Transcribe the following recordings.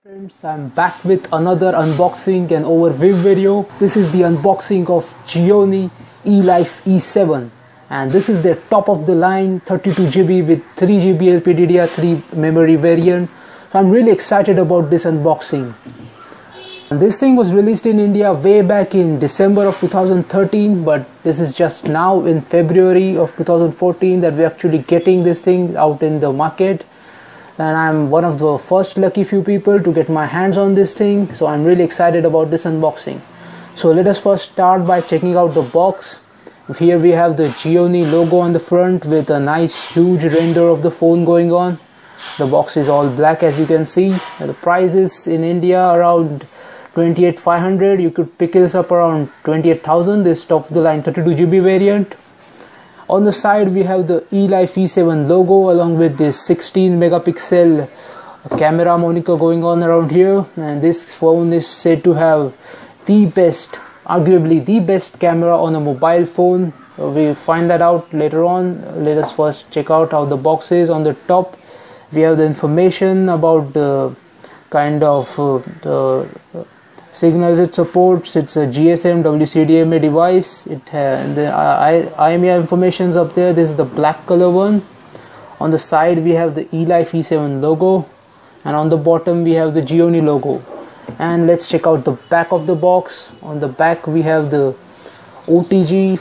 Friends, I'm back with another unboxing and overview video. This is the unboxing of Gionee Elife E7, and this is their top of the line 32GB with 3GB LPDDR3 memory variant. So I'm really excited about this unboxing. And this thing was released in India way back in December of 2013, but this is just now in February of 2014 that we're actually getting this thing out in the market. And I'm one of the first lucky few people to get my hands on this thing, so I'm really excited about this unboxing. So let us first start by checking out the box. Here we have the Gionee logo on the front with a nice huge render of the phone going on. The box is all black, as you can see. The price is in India around 28,500. You could pick this up around 28,000. This top of the line 32GB variant. On the side we have the Elife E7 logo along with this 16 megapixel camera moniker going on around here, and this phone is said to have the best, arguably the best camera on a mobile phone. We'll find that out later on. Let us first check out how the box is. On the top we have the information about the kind of the signals it supports. It's a GSM WCDMA device. The IMEI information is up there. This is the black color one. On the side we have the Elife E7 logo, and on the bottom we have the Gionee logo. And let's check out the back of the box. On the back we have the OTG.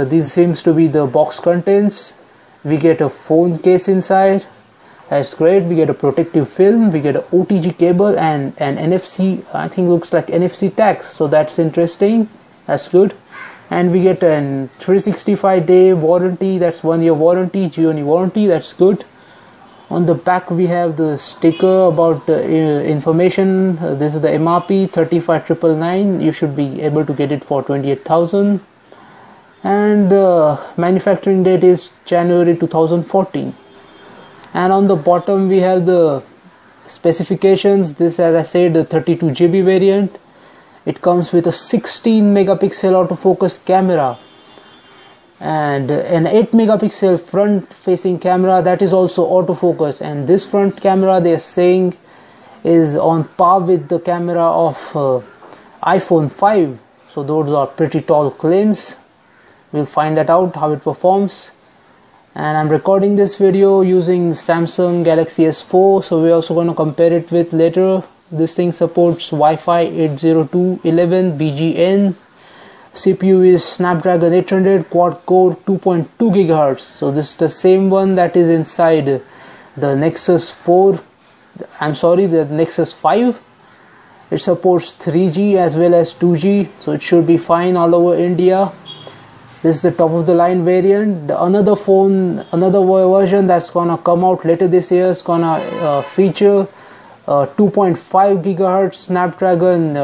This seems to be the box contents. We get a phone case inside. That's great. We get a protective film, we get an OTG cable and an NFC, I think looks like NFC tags, so that's interesting, that's good. And we get a 365-day warranty, that's 1 year warranty, Gionee warranty, that's good. On the back we have the sticker about information. This is the MRP 35,999. You should be able to get it for 28,000. And the manufacturing date is January 2014. And on the bottom we have the specifications. This, as I said, the 32GB variant. It comes with a 16 megapixel autofocus camera and an 8 megapixel front facing camera that is also autofocus, and this front camera they are saying is on par with the camera of iPhone 5. So those are pretty tall claims. We'll find that out how it performs. And I'm recording this video using Samsung Galaxy S4, so we're also going to compare it with later. This thing supports Wi-Fi 802.11 BGN. CPU is Snapdragon 800 quad-core 2.2 GHz. So this is the same one that is inside the Nexus 4. The Nexus 5. It supports 3G as well as 2G, so it should be fine all over India. This is the top of the line variant. Another version that's gonna come out later this year is gonna feature 2.5 GHz Snapdragon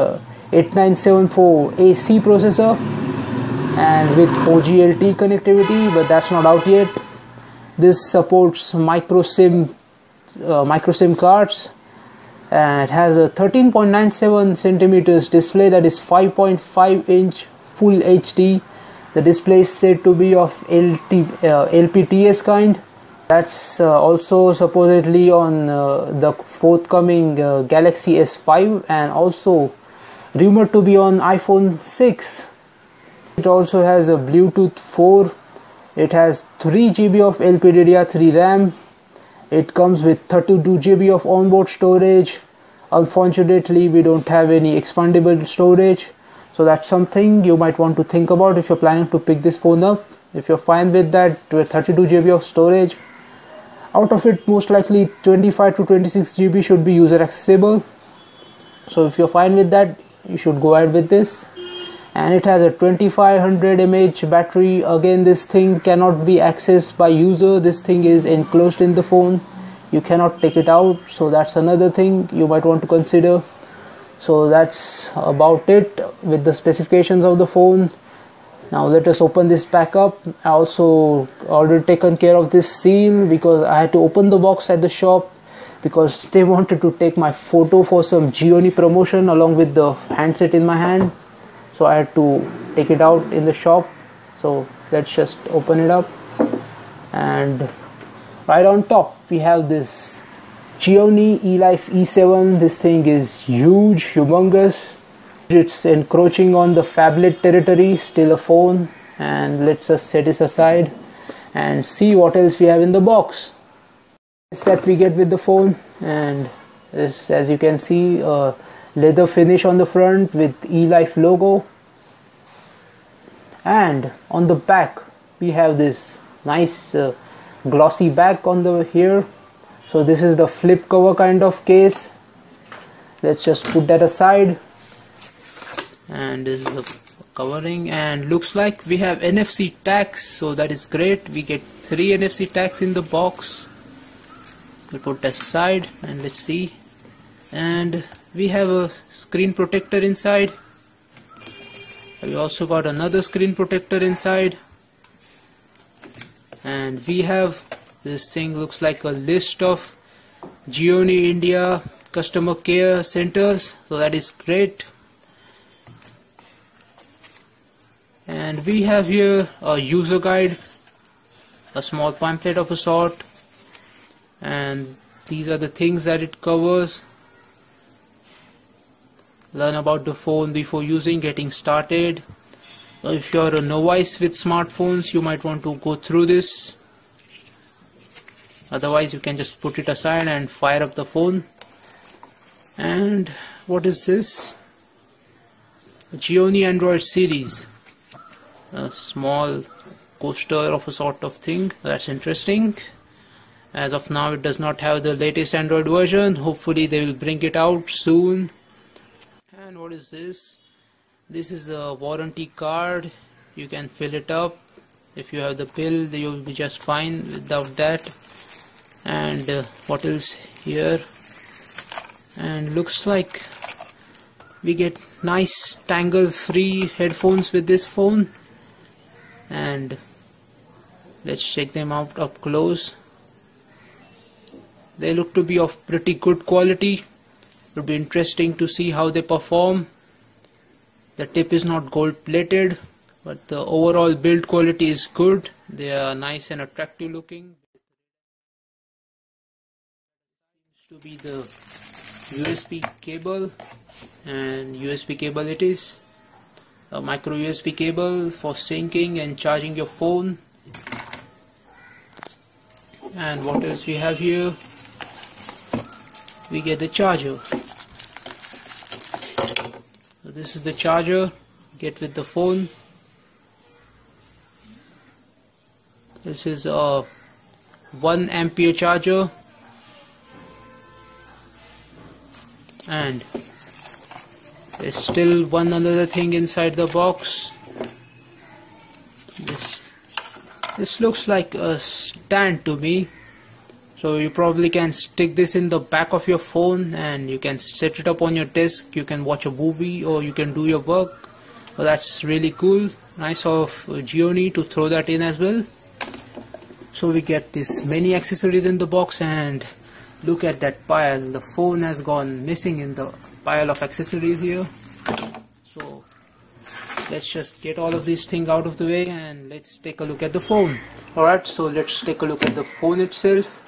8974 AC processor and with 4G LTE connectivity, but that's not out yet. This supports micro SIM cards, and it has a 13.97 centimeters display that is 5.5 inch full HD. The display is said to be of LPTS kind. That's also supposedly on the forthcoming Galaxy S5 and also rumored to be on iPhone 6. It also has a Bluetooth 4. It has 3GB of LPDDR3 RAM. It comes with 32GB of onboard storage. Unfortunately, we don't have any expandable storage. So that's something you might want to think about if you're planning to pick this phone up. If you're fine with that, with 32GB of storage, out of it most likely 25 to 26GB should be user accessible. So if you're fine with that, you should go ahead with this. And it has a 2500 mAh battery. Again, this thing cannot be accessed by user. This thing is enclosed in the phone. You cannot take it out. So that's another thing you might want to consider. So that's about it with the specifications of the phone. Now let us open this back up. I also already taken care of this seal because I had to open the box at the shop because they wanted to take my photo for some Gionee promotion along with the handset in my hand. So I had to take it out in the shop. So let's just open it up, and right on top we have this Gionee Elife E7. This thing is huge, humongous. It's encroaching on the phablet territory, still a phone. And let's just set this aside and see what else we have in the box. This that we get with the phone, and this, as you can see, a leather finish on the front with Elife logo. And on the back we have this nice glossy back on the here. So this is the flip cover kind of case. Let's just put that aside, and this is the covering, and looks like we have NFC tags, so that is great. We get 3 NFC tags in the box. We'll put that aside and let's see. And we have a screen protector inside. We also got another screen protector inside, and we have this thing, looks like a list of Gionee India customer care centers, so that is great. And we have here a user guide, a small pamphlet of a sort, and these are the things that it covers. Learn about the phone before using, getting started. If you're a novice with smartphones, you might want to go through this. Otherwise you can just put it aside and fire up the phone. And what is this? A Gionee Android series, a small coaster of a sort of thing. That's interesting. As of now it does not have the latest Android version. Hopefully they will bring it out soon. And what is this? This is a warranty card. You can fill it up. If you have the pill, you will be just fine without that. And what else here? And looks like we get nice tangle free headphones with this phone. And let's check them out up close. They look to be of pretty good quality. It would be interesting to see how they perform. The tip is not gold plated, but the overall build quality is good. They are nice and attractive looking. Seems to be the USB cable, and USB cable it is. A micro USB cable for syncing and charging your phone. And what else we have here? We get the charger. So this is the charger get with the phone. This is a 1 ampere charger, and there's still one another thing inside the box. This looks like a stand to me. So you probably can stick this in the back of your phone and you can set it up on your desk. You can watch a movie or you can do your work. Well, that's really cool. Nice of Gionee to throw that in as well. So we get this many accessories in the box, and look at that pile. The phone has gone missing in the pile of accessories here. So let's just get all of these things out of the way and let's take a look at the phone. Alright, so let's take a look at the phone itself.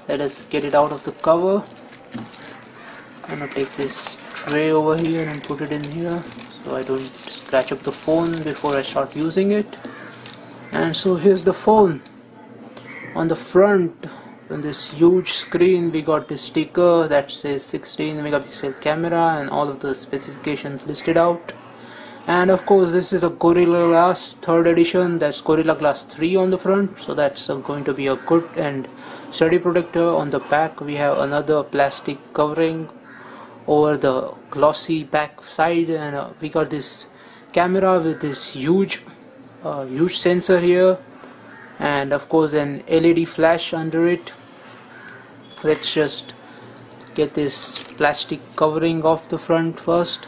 Let us get it out of the cover. I'm gonna take this tray over here and put it in here so I don't scratch up the phone before I start using it. And so here's the phone. On the front, on this huge screen, we got this sticker that says 16 megapixel camera and all of the specifications listed out. And of course this is a Gorilla Glass 3rd edition. That's Gorilla Glass 3 on the front, so that's going to be a good and sturdy protector. On the back we have another plastic covering over the glossy back side, and we got this camera with this huge sensor here, and of course an LED flash under it. Let's just get this plastic covering off the front first.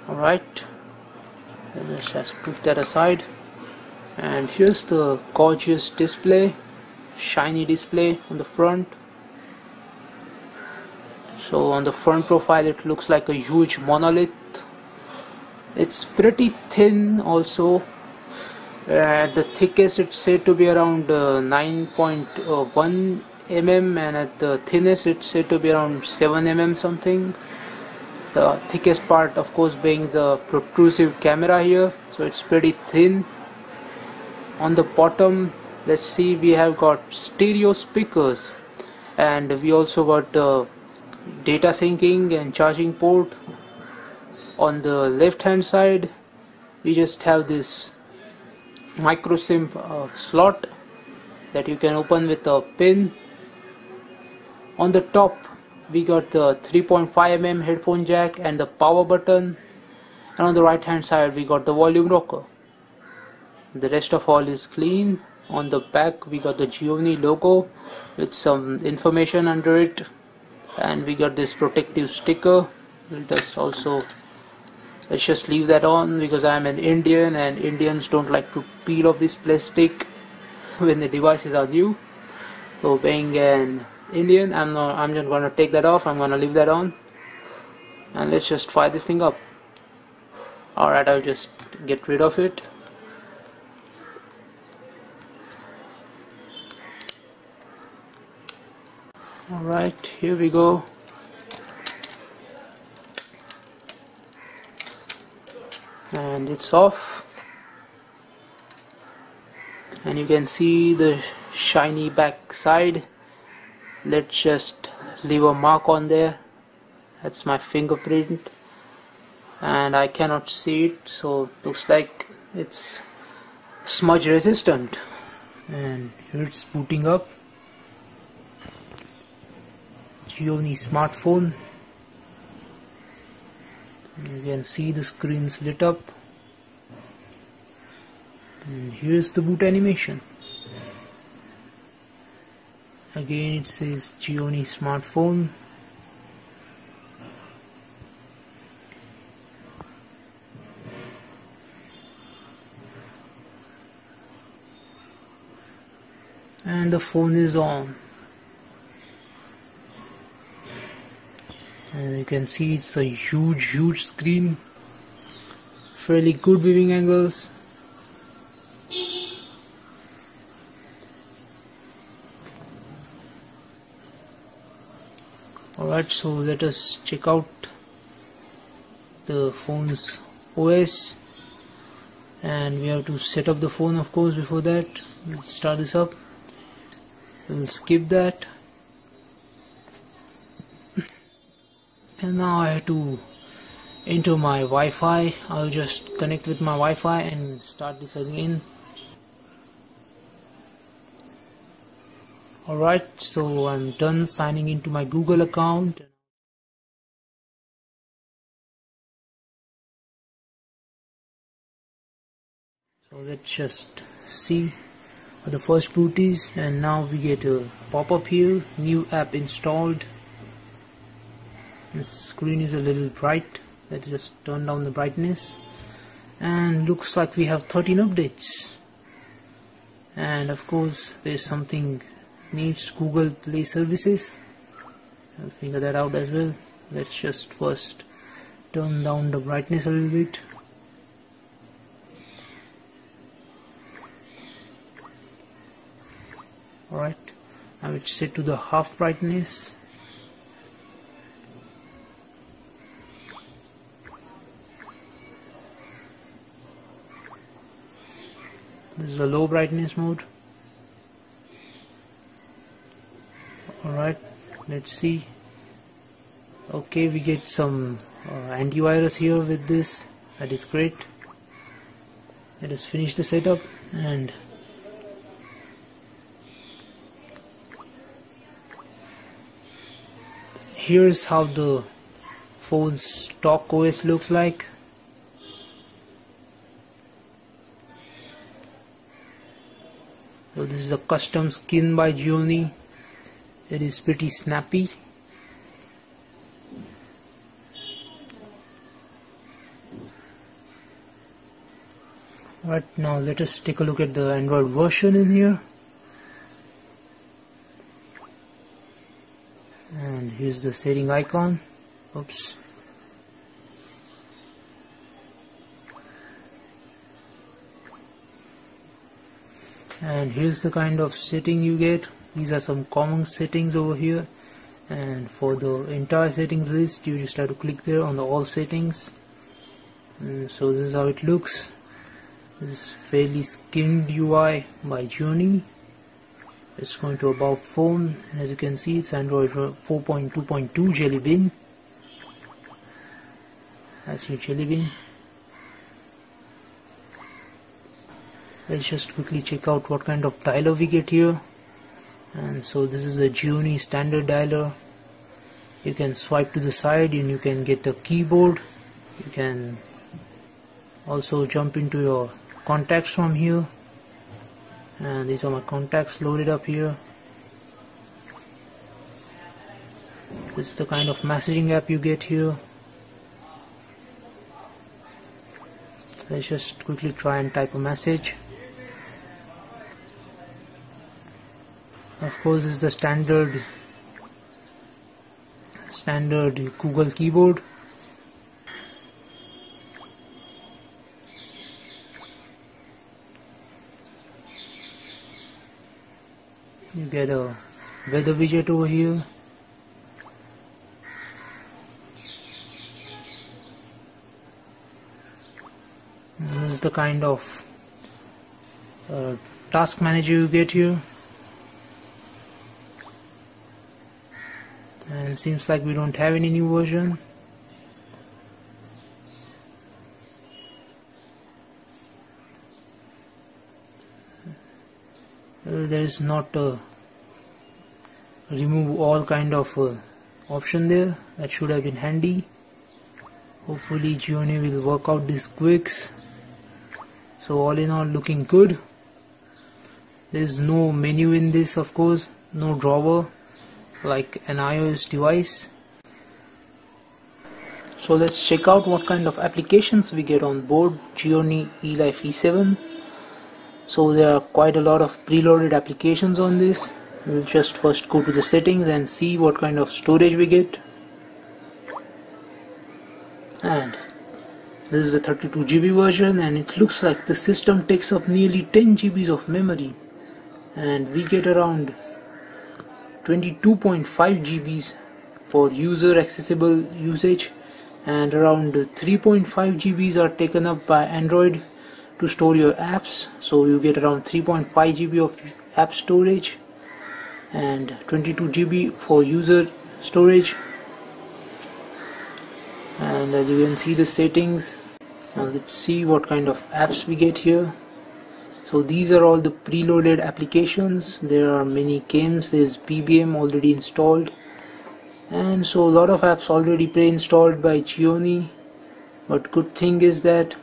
Alright, let's just put that aside. And here's the gorgeous display, shiny display on the front. So on the front profile it looks like a huge monolith. It's pretty thin also. At the thickest it's said to be around 9.1 mm, and at the thinnest it's said to be around 7 mm something. The thickest part of course being the protrusive camera here, so it's pretty thin. On the bottom, let's see, we have got stereo speakers, and we also got data syncing and charging port. On the left hand side we just have this micro SIM slot that you can open with a pin. On the top we got the 3.5 mm headphone jack and the power button, and on the right hand side we got the volume rocker. The rest of all is clean. On the back we got the Gionee logo with some information under it, and we got this protective sticker. Let's just leave that on because I am an Indian and Indians don't like to peel off this plastic when the devices are new. So being an Indian, I'm just gonna take that off. I'm gonna leave that on, and let's just fire this thing up. Alright, I'll just get rid of it. Alright, here we go. And it's off, and you can see the shiny back side. Let's just leave a mark on there. That's my fingerprint, and I cannot see it, so looks like it's smudge resistant. And here it's booting up. Gionee smartphone. You can see the screen's lit up, and here's the boot animation. Again it says Gionee smartphone. And the phone is on. And you can see it's a huge screen, fairly good viewing angles. Alright, so let us check out the phone's OS, and we have to set up the phone of course. Before that, let's start this up. We'll skip that. And now I have to enter my Wi-Fi. I'll just connect with my Wi-Fi and start this again. Alright, so I'm done signing into my Google account. So let's just see what the first boot is, and now we get a pop-up here, new app installed. The screen is a little bright. Let's just turn down the brightness, and looks like we have 13 updates. And of course there's something needs Google Play services. I'll figure that out as well. Let's just first turn down the brightness a little bit. Alright, now it's set to the half brightness. This is the low brightness mode. Alright, let's see. Okay, we get some antivirus here with this. That is great. Let us finish the setup, and here's how the phone's stock OS looks like. So this is a custom skin by Gionee. It is pretty snappy. Right, now let us take a look at the Android version in here. And here's the setting icon. Oops. And here's the kind of setting you get. these are some common settings over here, and for the entire settings list you just have to click there on the all settings. And so this is how it looks. This is fairly skinned UI by Gionee. It's going to about phone, and as you can see it's Android 4.2.2 Jelly Bean. That's your Jelly Bean. Let's just quickly check out what kind of dialer we get here. And so this is the Gionee standard dialer. You can swipe to the side and you can get the keyboard. You can also jump into your contacts from here, and these are my contacts loaded up here. This is the kind of messaging app you get here. Let's just quickly try and type a message. Of course, this is the standard Google keyboard. You get a weather widget over here. And this is the kind of task manager you get here. And it seems like we don't have any new version. There is not a remove all kind of option there. That should have been handy. Hopefully Gionee will work out these quirks. So all in all, looking good. There is no menu in this, of course, no drawer like an iOS device. So let's check out what kind of applications we get on board Gionee Elife E7. So there are quite a lot of preloaded applications on this. We'll just first go to the settings and see what kind of storage we get. And this is the 32 GB version, and it looks like the system takes up nearly 10 GB of memory, and we get around 22.5 GB for user accessible usage, and around 3.5 GB are taken up by Android to store your apps. So you get around 3.5 GB of app storage and 22 GB for user storage. And as you can see the settings, now let's see what kind of apps we get here. So these are all the preloaded applications. There are many games. There's BBM already installed, and so a lot of apps already pre-installed by Gionee. But good thing is that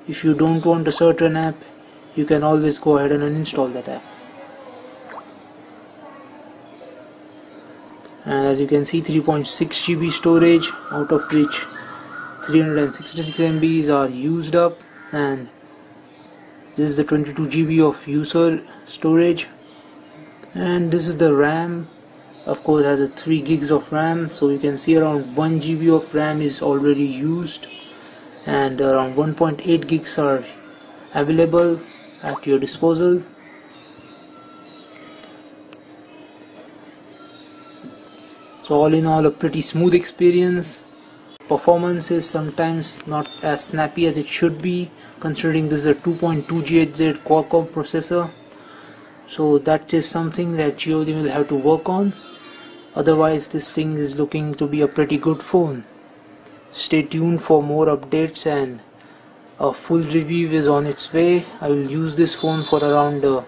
if you don't want a certain app, you can always go ahead and uninstall that app. And as you can see, 3.6 GB storage, out of which 366 MB are used up, and this is the 22 GB of user storage. And this is the RAM. Of course, it has a 3 gigs of RAM, so you can see around 1 GB of RAM is already used, and around 1.8 gigs are available at your disposal. So all in all, a pretty smooth experience. Performance is sometimes not as snappy as it should be, considering this is a 2.2 GHz Qualcomm processor. So that is something that Gionee will have to work on. Otherwise, this thing is looking to be a pretty good phone. Stay tuned for more updates, and a full review is on its way. I will use this phone for around a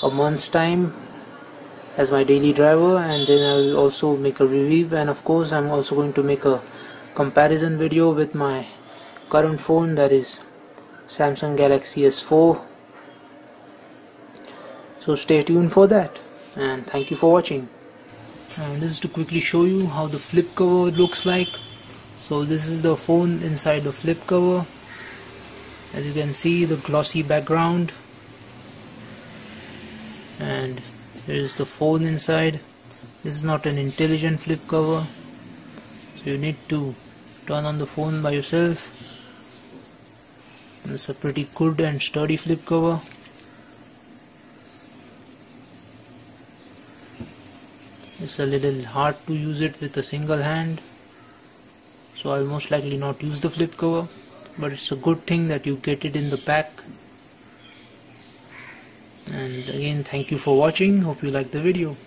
month's time as my daily driver, and then I will also make a review, and of course I'm also going to make a comparison video with my current phone, that is Samsung Galaxy S4. So stay tuned for that, and thank you for watching. And this is to quickly show you how the flip cover looks like. So this is the phone inside the flip cover. As you can see, the glossy background, and there is the phone inside. This is not an intelligent flip cover, so you need to turn on the phone by yourself. It's a pretty good and sturdy flip cover. It's a little hard to use it with a single hand, so I'll most likely not use the flip cover, but it's a good thing that you get it in the pack. And again, thank you for watching. Hope you liked the video.